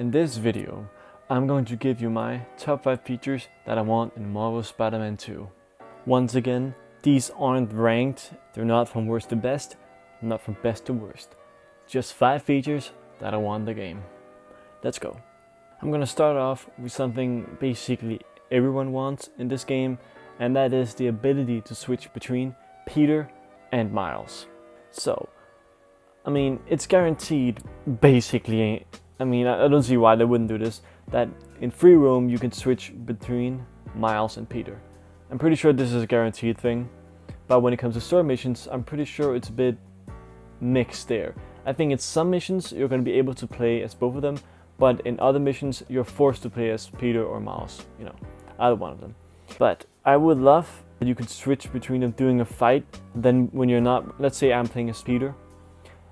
In this video, I'm going to give you my top 5 features that I want in Marvel Spider-Man 2. Once again, these aren't ranked, they're not from worst to best, not from best to worst. Just 5 features that I want in the game. Let's go. I'm gonna start off with something basically everyone wants in this game, and that is the ability to switch between Peter and Miles. So, I mean, it's guaranteed basically. I mean, I don't see why they wouldn't do this, that in free roam you can switch between Miles and Peter. I'm pretty sure this is a guaranteed thing, but when it comes to story missions, I'm pretty sure it's a bit mixed there. I think in some missions you're going to be able to play as both of them, but in other missions you're forced to play as Peter or Miles, you know, either one of them. But I would love that you could switch between them during a fight, then when you're not, let's say I'm playing as Peter,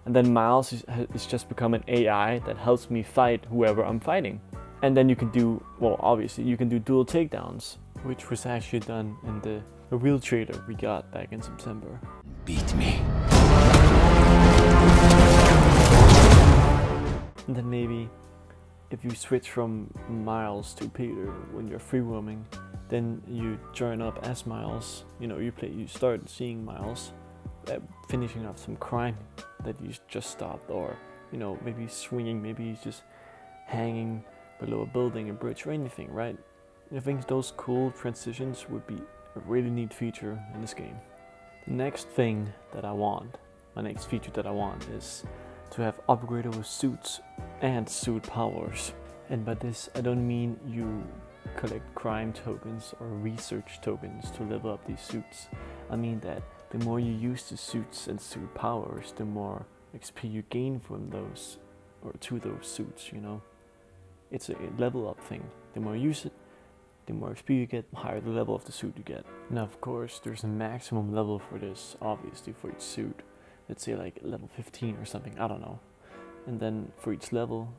and then Miles is just become an AI that helps me fight whoever I'm fighting. And then you can do, well, obviously you can do dual takedowns, which was actually done in the real trailer we got back in September. Beat me. And then maybe if you switch from Miles to Peter when you're free roaming, then you join up as Miles. You know, you start seeing Miles finishing off some crime that you just stopped, or you know, maybe swinging, maybe he's just hanging below a building, a bridge, or anything, right? I think those cool transitions would be a really neat feature in this game. The next thing that I want, my next feature that I want, is to have upgradable suits and suit powers. And by this I don't mean you collect crime tokens or research tokens to level up these suits. I mean that the more you use the suits and suit powers, the more XP you gain from those, or to those suits, you know. It's a level up thing. The more you use it, the more XP you get, the higher the level of the suit you get. Now of course there's a maximum level for this, obviously, for each suit. Let's say like level 15 or something, I don't know. And then for each level,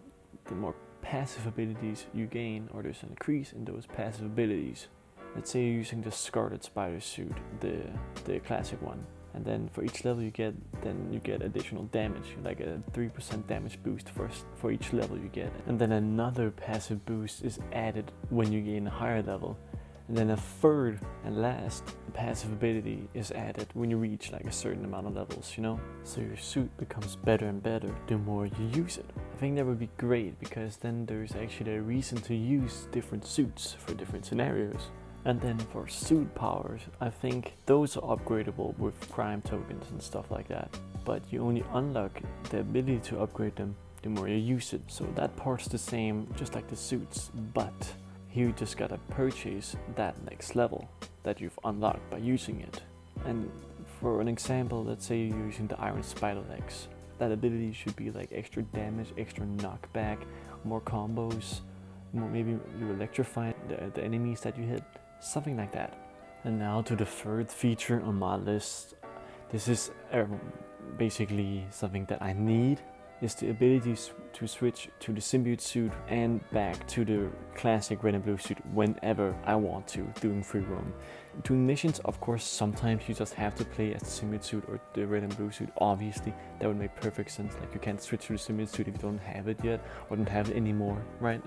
the more passive abilities you gain, or there's an increase in those passive abilities. Let's say you're using the Scarlet Spider suit, the classic one, and then for each level you get additional damage, like a 3% damage boost for each level you get, and then another passive boost is added when you gain a higher level, and then a third and last passive ability is added when you reach like a certain amount of levels, you know? So your suit becomes better and better the more you use it. I think that would be great, because then there's actually a reason to use different suits for different scenarios. And then for suit powers, I think those are upgradable with crime tokens and stuff like that. But you only unlock the ability to upgrade them the more you use it. So that part's the same, just like the suits, but here you just gotta purchase that next level that you've unlocked by using it. And for an example, let's say you're using the Iron Spider legs. That ability should be like extra damage, extra knockback, more combos, maybe you electrify the enemies that you hit. Something like that. And now to the third feature on my list. This is basically something that I need, is the ability to switch to the Symbiote suit and back to the classic red and blue suit whenever I want to, doing free roam. Doing missions, of course, sometimes you just have to play as the Symbiote suit or the red and blue suit. Obviously, that would make perfect sense. Like, you can't switch to the Symbiote suit if you don't have it yet, or don't have it anymore, right?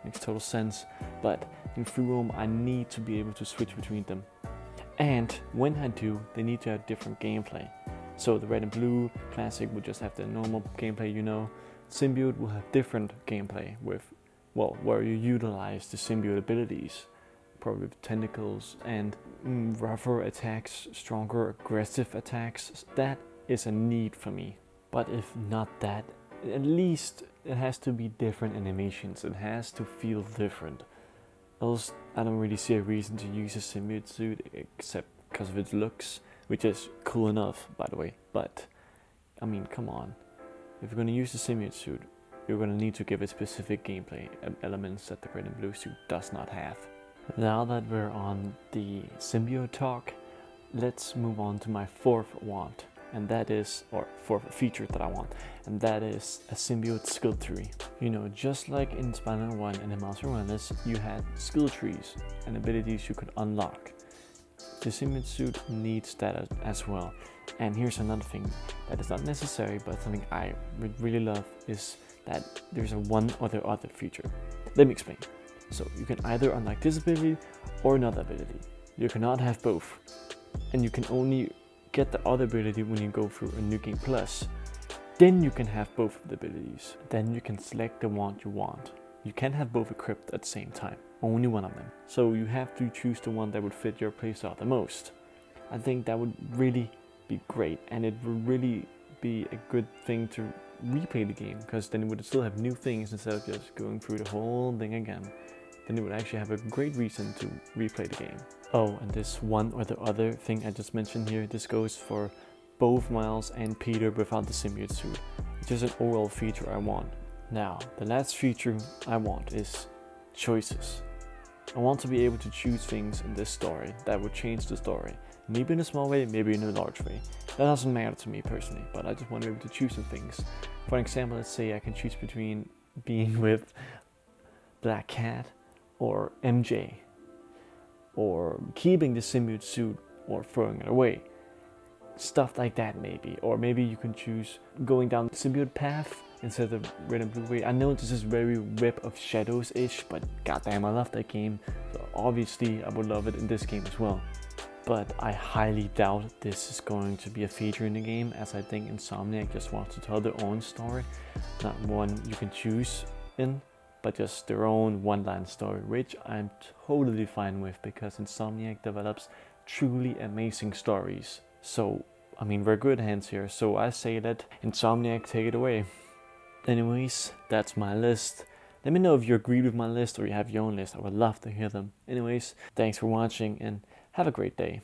Makes total sense. But in free roam I need to be able to switch between them, and when I do, they need to have different gameplay. So the red and blue classic would just have the normal gameplay, you know. Symbiote will have different gameplay with, well, where you utilize the symbiote abilities, probably with tentacles and rougher attacks, stronger aggressive attacks. That is a need for me. But if not that, at least it has to be different animations. It has to feel different. Else, I don't really see a reason to use a symbiote suit except because of its looks, which is cool enough, by the way. But I mean, come on. If you're going to use the symbiote suit, you're going to need to give it specific gameplay elements that the red and blue suit does not have. Now that we're on the symbiote talk, let's move on to my fourth want. And that is, or for a feature that I want, and that is a symbiote skill tree. You know, just like in Spider-Man 1 and in Miles Morales, you had skill trees and abilities you could unlock. The symbiote suit needs that as well. And here's another thing that is not necessary, but something I would really love, is that there's a one or the other feature. Let me explain. So you can either unlock this ability or another ability. You cannot have both. And you can only get the other ability when you go through a New Game Plus. Then you can have both of the abilities. Then you can select the one you want. You can't have both equipped at the same time, only one of them. So you have to choose the one that would fit your playstyle the most. I think that would really be great, and it would really be a good thing to replay the game, because then it would still have new things instead of just going through the whole thing again. Then it would actually have a great reason to replay the game. Oh, and this one or the other thing I just mentioned here, this goes for both Miles and Peter without the symbiote suit, which is an overall feature I want. Now, the last feature I want is choices. I want to be able to choose things in this story that would change the story. Maybe in a small way, maybe in a large way. That doesn't matter to me personally, but I just want to be able to choose some things. For example, let's say I can choose between being with Black Cat or MJ, or keeping the symbiote suit or throwing it away. Stuff like that maybe. Or maybe you can choose going down the symbiote path instead of red and blue way. I know this is very Web of Shadows-ish, but goddamn, I love that game. So obviously I would love it in this game as well. But I highly doubt this is going to be a feature in the game, as I think Insomniac just wants to tell their own story, not one you can choose in, but just their own one-line story, which I'm totally fine with, because Insomniac develops truly amazing stories. So, I mean, we're good hands here, so I say that Insomniac take it away. Anyways, that's my list. Let me know if you agree with my list or you have your own list. I would love to hear them. Anyways, thanks for watching and have a great day.